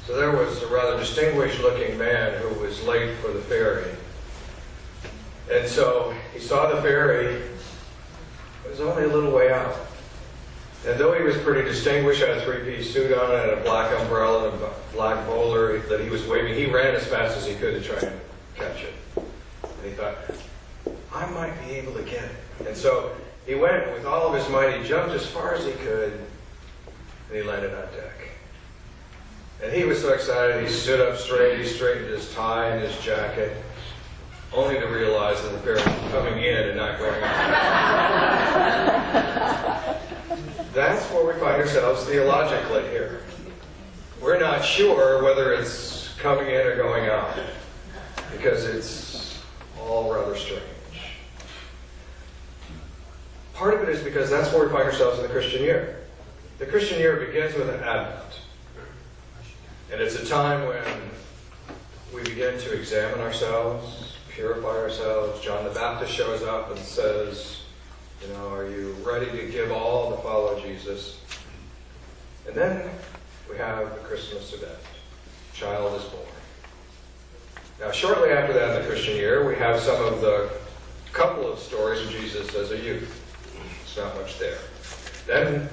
So there was a rather distinguished-looking man who was late for the ferry. And so he saw the ferry. It was only a little way out. And though he was pretty distinguished, had a three-piece suit on, and a black umbrella and a black bowler that he was waving, he ran as fast as he could to try and catch it. And he thought, I might be able to get it. And so he went with all of his might. He jumped as far as he could, and he landed on deck. And he was so excited, he stood up straight, he straightened his tie and his jacket, only to realize that the ferry was coming in and not going out. That's where we find ourselves theologically here. We're not sure whether it's coming in or going out, because it's all rather strange. Part of it is because that's where we find ourselves in the Christian year. The Christian year begins with an Advent. And it's a time when we begin to examine ourselves, purify ourselves. John the Baptist shows up and says, are you ready to give all to follow Jesus? And then we have the Christmas event. Child is born. Now, shortly after that in the Christian year, we have some of the couple of stories of Jesus as a youth. It's not much there. Then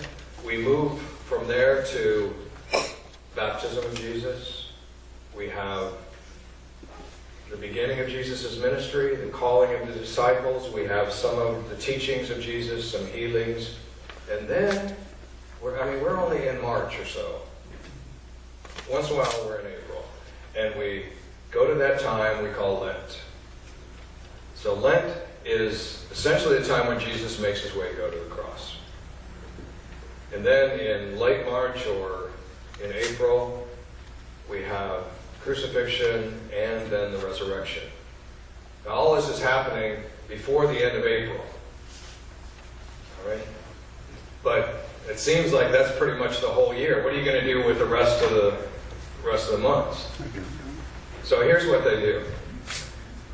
we move from there to baptism of Jesus. We have the beginning of Jesus' ministry, the calling of the disciples. We have some of the teachings of Jesus, some healings. And then, we're only in March or so. Once in a while we're in April. And we go to that time we call Lent. So Lent is essentially the time when Jesus makes his way to go to the cross. And then in late March or in April, we have crucifixion and then the resurrection. Now, all this is happening before the end of April. All right? But it seems like that's pretty much the whole year. What are you going to do with the rest of the months? So here's what they do.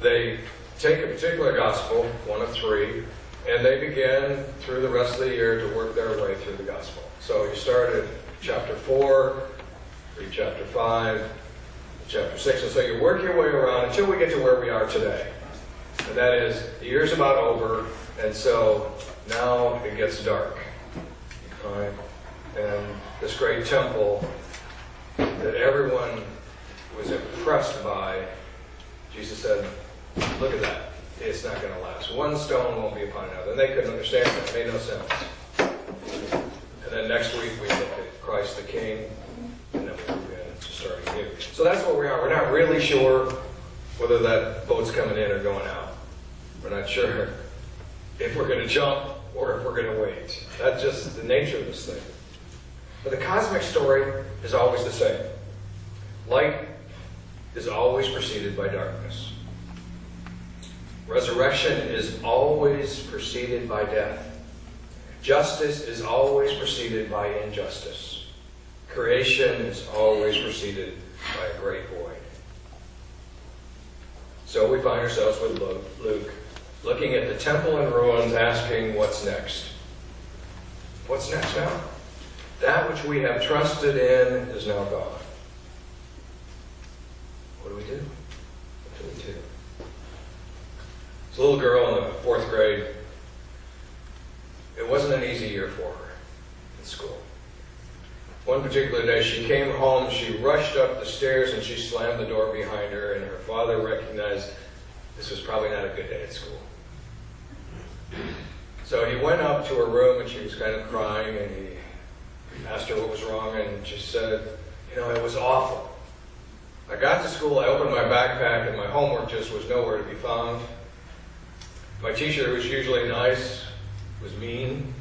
They take a particular gospel, one of three, and they begin through the rest of the year to work their way through the gospel. So you start at chapter 4, read chapter 5, chapter 6, and so you work your way around until we get to where we are today. And that is, the year's about over, and so now it gets dark. All right? And this great temple that everyone was impressed by, Jesus said, look at that. It's not going to last. One stone won't be upon another. And they couldn't understand that. It made no sense. And then next week we look at Christ the King, and then we move into starting new. So that's where we are. We're not really sure whether that boat's coming in or going out. We're not sure if we're going to jump or if we're going to wait. That's just the nature of this thing. But the cosmic story is always the same. Light is always preceded by darkness. Resurrection is always preceded by death. Justice is always preceded by injustice. Creation is always preceded by a great void. So we find ourselves with Luke, looking at the temple in ruins, asking, what's next? What's next now? That which we have trusted in is now gone. What do we do? What do we do? This little girl in the 4th grade, it wasn't an easy year for her in school. One particular day, she came home, she rushed up the stairs, and she slammed the door behind her, and her father recognized this was probably not a good day at school. So he went up to her room, and she was kind of crying, and he asked her what was wrong, and she said, it was awful. I got to school, I opened my backpack, and my homework just was nowhere to be found. My teacher, who was usually nice, was mean.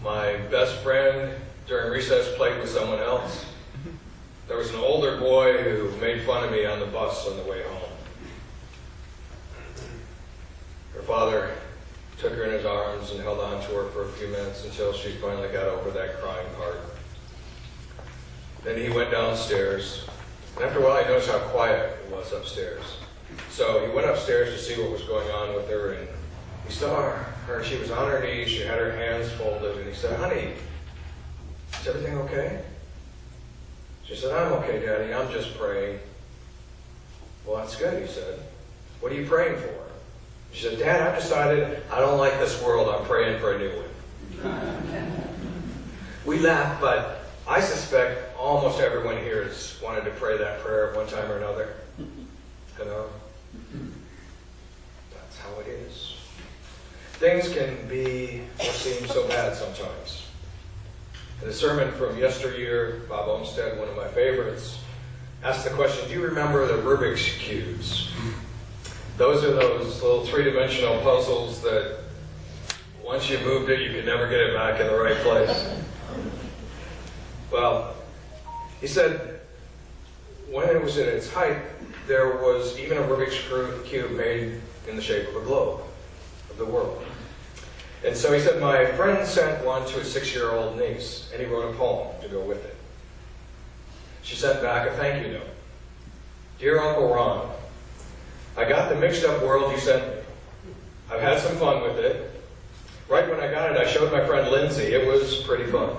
My best friend during recess played with someone else. There was an older boy who made fun of me on the bus on the way home. Her father took her in his arms and held on to her for a few minutes until she finally got over that crying part. Then he went downstairs, and after a while he noticed how quiet it was upstairs. So he went upstairs to see what was going on with her, and he saw her. She was on her knees, she had her hands folded, and he said, "Honey, is everything okay?" She said, I'm okay, Daddy, I'm just praying. Well, that's good, he said. What are you praying for? She said, Dad, I've decided I don't like this world, I'm praying for a new one. We laughed, but I suspect almost everyone here has wanted to pray that prayer at one time or another. You know? That's how it is. Things can be or seem so bad sometimes. In a sermon from yesteryear, Bob Olmsted, one of my favorites, asked the question, do you remember the Rubik's Cubes? Those are those little three-dimensional puzzles that once you moved it, you could never get it back in the right place. Well, he said when it was at its height, there was even a Rubik's Cube made in the shape of a globe of the world. And so he said, my friend sent one to his 6-year-old niece, and he wrote a poem to go with it. She sent back a thank you note. Dear Uncle Ron, I got the mixed up world you sent me. I've had some fun with it. Right when I got it, I showed my friend Lindsay. It was pretty fun.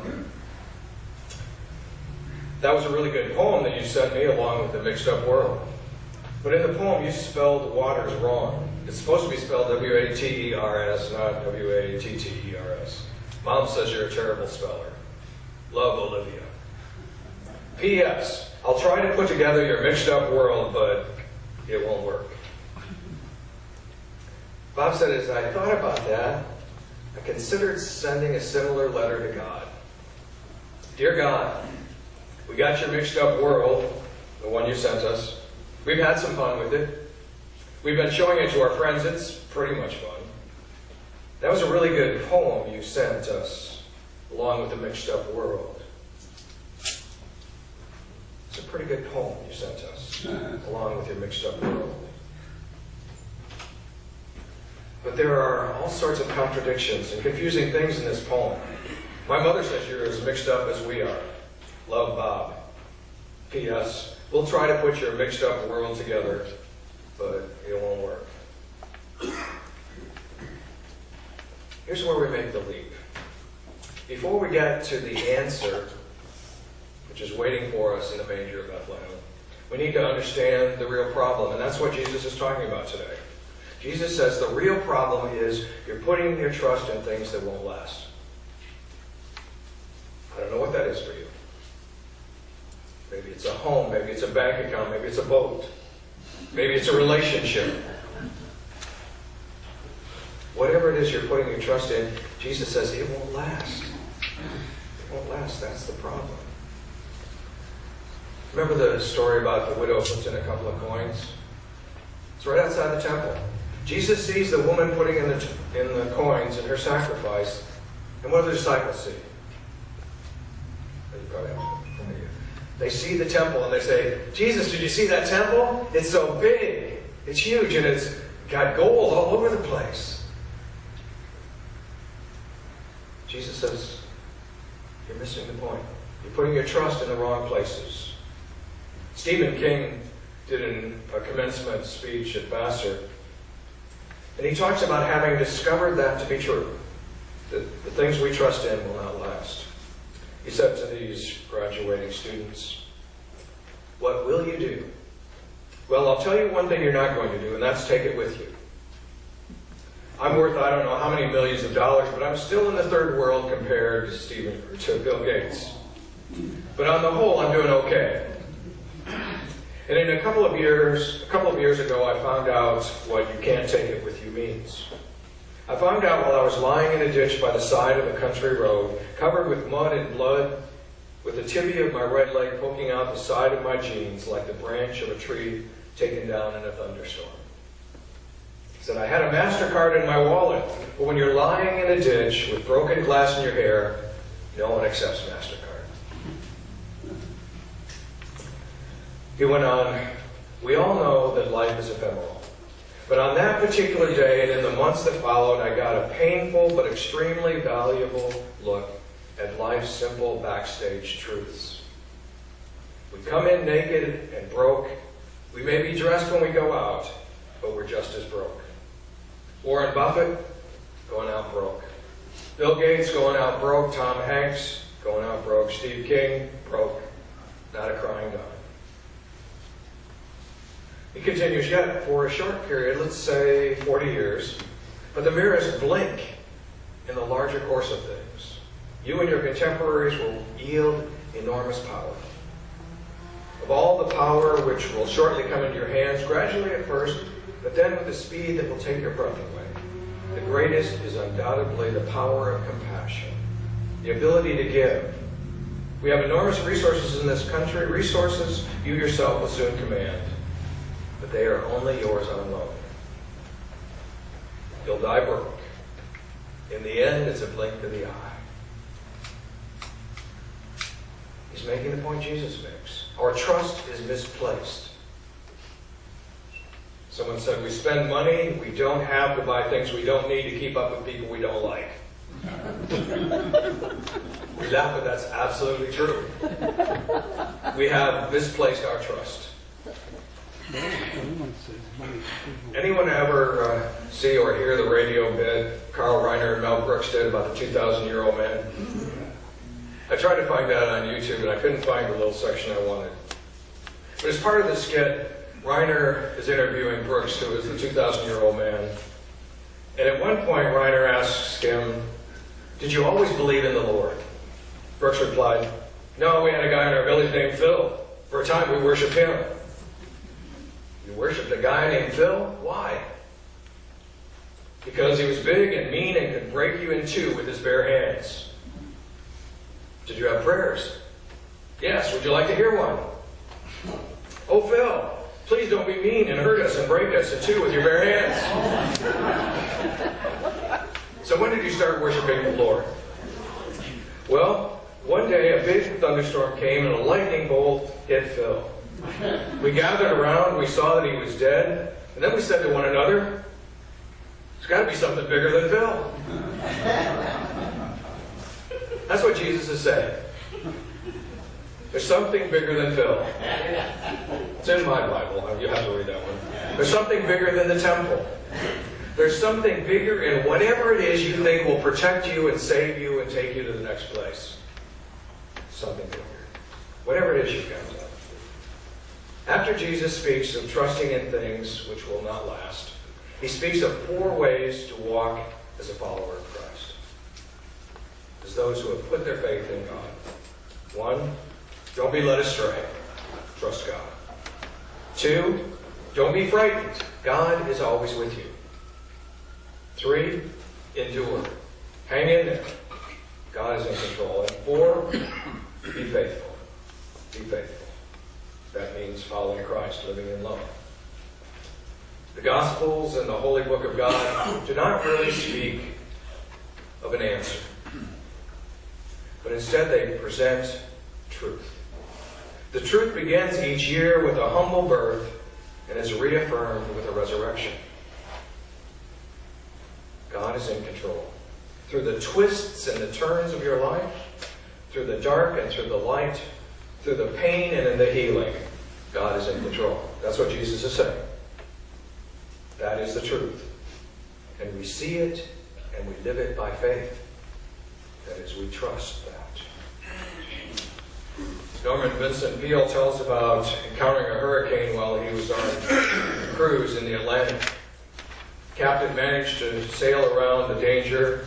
That was a really good poem that you sent me along with the mixed up world. But in the poem, you spelled waters wrong. It's supposed to be spelled W-A-T-E-R-S, not W-A-T-T-E-R-S. Mom says you're a terrible speller. Love, Olivia. P.S. I'll try to put together your mixed up world, but it won't work. Bob said, as I thought about that, I considered sending a similar letter to God. Dear God, we got your mixed up world, the one you sent us. We've had some fun with it. We've been showing it to our friends. It's pretty much fun. That was a really good poem you sent us, along with the mixed up world. It's a pretty good poem you sent us, along with your mixed up world. But there are all sorts of contradictions and confusing things in this poem. My mother says you're as mixed up as we are. Love, Bob. P.S. We'll try to put your mixed up world together, but it won't work. Here's where we make the leap. Before we get to the answer, which is waiting for us in the manger of Bethlehem, we need to understand the real problem, and that's what Jesus is talking about today. Jesus says the real problem is you're putting your trust in things that won't last. I don't know what that is for you. Maybe it's a home, maybe it's a bank account, maybe it's a boat, maybe it's a relationship. Whatever it is you're putting your trust in, Jesus says it won't last. It won't last, that's the problem. Remember the story about the widow puts in a couple of coins? It's right outside the temple. Jesus sees the woman putting in the coins in her sacrifice, and what do the disciples see? You probably have it in front of you. They see the temple and they say, Jesus, did you see that temple? It's so big, it's huge, and it's got gold all over the place. Jesus says, you're missing the point. You're putting your trust in the wrong places. Stephen King did a commencement speech at Vassar, and he talks about having discovered that to be true. The things we trust in will not last. He said to these graduating students, what will you do? Well, I'll tell you one thing you're not going to do, and that's take it with you. I'm worth I don't know how many millions of dollars, but I'm still in the third world compared to Bill Gates. But on the whole, I'm doing okay. And in a couple of years ago, I found out what you can't take it with you means. I found out while I was lying in a ditch by the side of a country road, covered with mud and blood, with the tibia of my right leg poking out the side of my jeans like the branch of a tree taken down in a thunderstorm. He said, I had a MasterCard in my wallet, but when you're lying in a ditch with broken glass in your hair, no one accepts MasterCard. He went on, we all know that life is ephemeral. But on that particular day and in the months that followed, I got a painful but extremely valuable look at life's simple backstage truths. We come in naked and broke. We may be dressed when we go out, but we're just as broke. Warren Buffett, going out broke. Bill Gates, going out broke. Tom Hanks, going out broke. Steve King, broke. Not a crime. continues, yet for a short period, let's say 40 years, but the merest blink in the larger course of things, you and your contemporaries will yield enormous power. Of all the power which will shortly come into your hands, gradually at first, but then with a speed that will take your breath away, the greatest is undoubtedly the power of compassion, the ability to give. We have enormous resources in this country, resources you yourself will soon command, but they are only yours on loan. You'll die broke. In the end, it's a blink of the eye. He's making the point Jesus makes. Our trust is misplaced. Someone said, we spend money we don't have to buy things we don't need to keep up with people we don't like. We laugh, but that's absolutely true. We have misplaced our trust. Anyone ever see or hear the radio bit Carl Reiner and Mel Brooks did about the 2,000-year-old man? I tried to find that on YouTube, and I couldn't find the little section I wanted. But as part of the skit, Reiner is interviewing Brooks, who is the 2,000-year-old man. And at one point, Reiner asks him, did you always believe in the Lord? Brooks replied, no, we had a guy in our village named Phil. For a time, we worshiped him. You worshipped a guy named Phil? Why? Because he was big and mean and could break you in two with his bare hands. Did you have prayers? Yes. Would you like to hear one? Oh, Phil, please don't be mean and hurt us and break us in two with your bare hands. So when did you start worshiping the Lord? Well, one day a big thunderstorm came and a lightning bolt hit Phil. We gathered around, we saw that he was dead, and then we said to one another, there's got to be something bigger than Phil. That's what Jesus is saying. There's something bigger than Phil. It's in my Bible. You have to read that one. There's something bigger than the temple. There's something bigger in whatever it is you think will protect you and save you and take you to the next place. Something bigger. Whatever it is you've got. After Jesus speaks of trusting in things which will not last, he speaks of 4 ways to walk as a follower of Christ. As those who have put their faith in God. 1, don't be led astray. Trust God. 2, don't be frightened. God is always with you. 3, endure. Hang in there. God is in control. And 4, be faithful. Be faithful. That means following Christ, living in love. The Gospels and the Holy Book of God do not really speak of an answer, but instead they present truth. The truth begins each year with a humble birth and is reaffirmed with a resurrection. God is in control. Through the twists and the turns of your life, through the dark and through the light, through the pain and in the healing, God is in control. That's what Jesus is saying. That is the truth. And we see it and we live it by faith. That is, we trust that. Norman Vincent Peale tells about encountering a hurricane while he was on a cruise in the Atlantic. The captain managed to sail around the danger,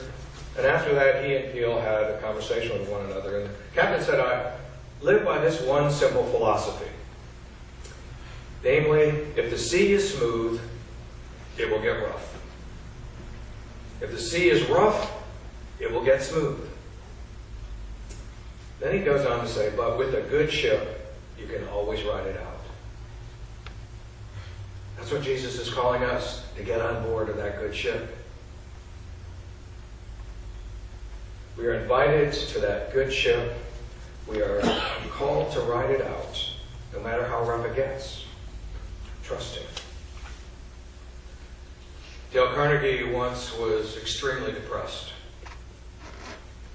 and after that he and Peale had a conversation with one another. And the captain said, I live by this one simple philosophy. Namely, if the sea is smooth, it will get rough. If the sea is rough, it will get smooth. Then he goes on to say, but with a good ship, you can always ride it out. That's what Jesus is calling us, to get on board of that good ship. We are invited to that good ship. We are called to ride it out, no matter how rough it gets. Trusting. Dale Carnegie once was extremely depressed.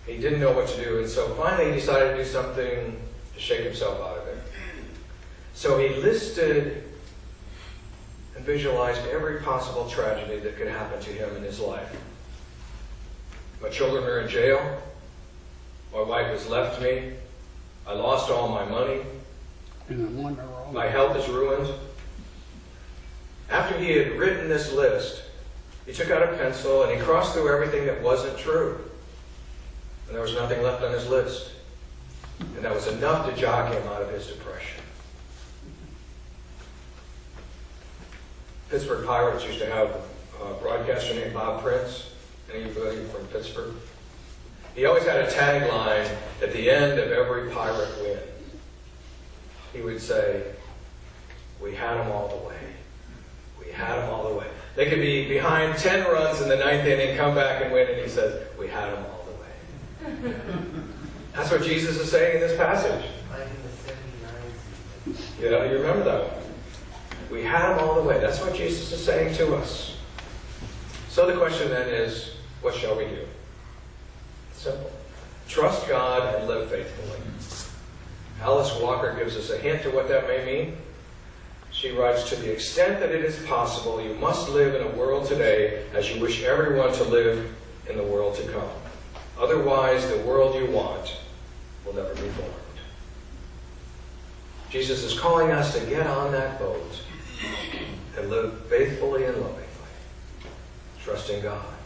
He didn't know what to do, and so finally he decided to do something to shake himself out of it. So he listed and visualized every possible tragedy that could happen to him in his life. My children are in jail. My wife has left me. I lost all my money. My health is ruined. After he had written this list, he took out a pencil and he crossed through everything that wasn't true. And there was nothing left on his list. And that was enough to jog him out of his depression. Pittsburgh Pirates used to have a broadcaster named Bob Prince. Anybody from Pittsburgh? He always had a tagline at the end of every Pirate win. He would say, "We had them all the way. We had them all the way." They could be behind 10 runs in the 9th inning, come back and win, and he says, "We had them all the way." That's what Jesus is saying in this passage. You remember that one? We had them all the way. That's what Jesus is saying to us. So the question then is, what shall we do? It's simple. Trust God and live faithfully. Alice Walker gives us a hint to what that may mean. She writes, "To the extent that it is possible, you must live in a world today as you wish everyone to live in the world to come. Otherwise, the world you want will never be formed." Jesus is calling us to get on that boat and live faithfully and lovingly, trusting God.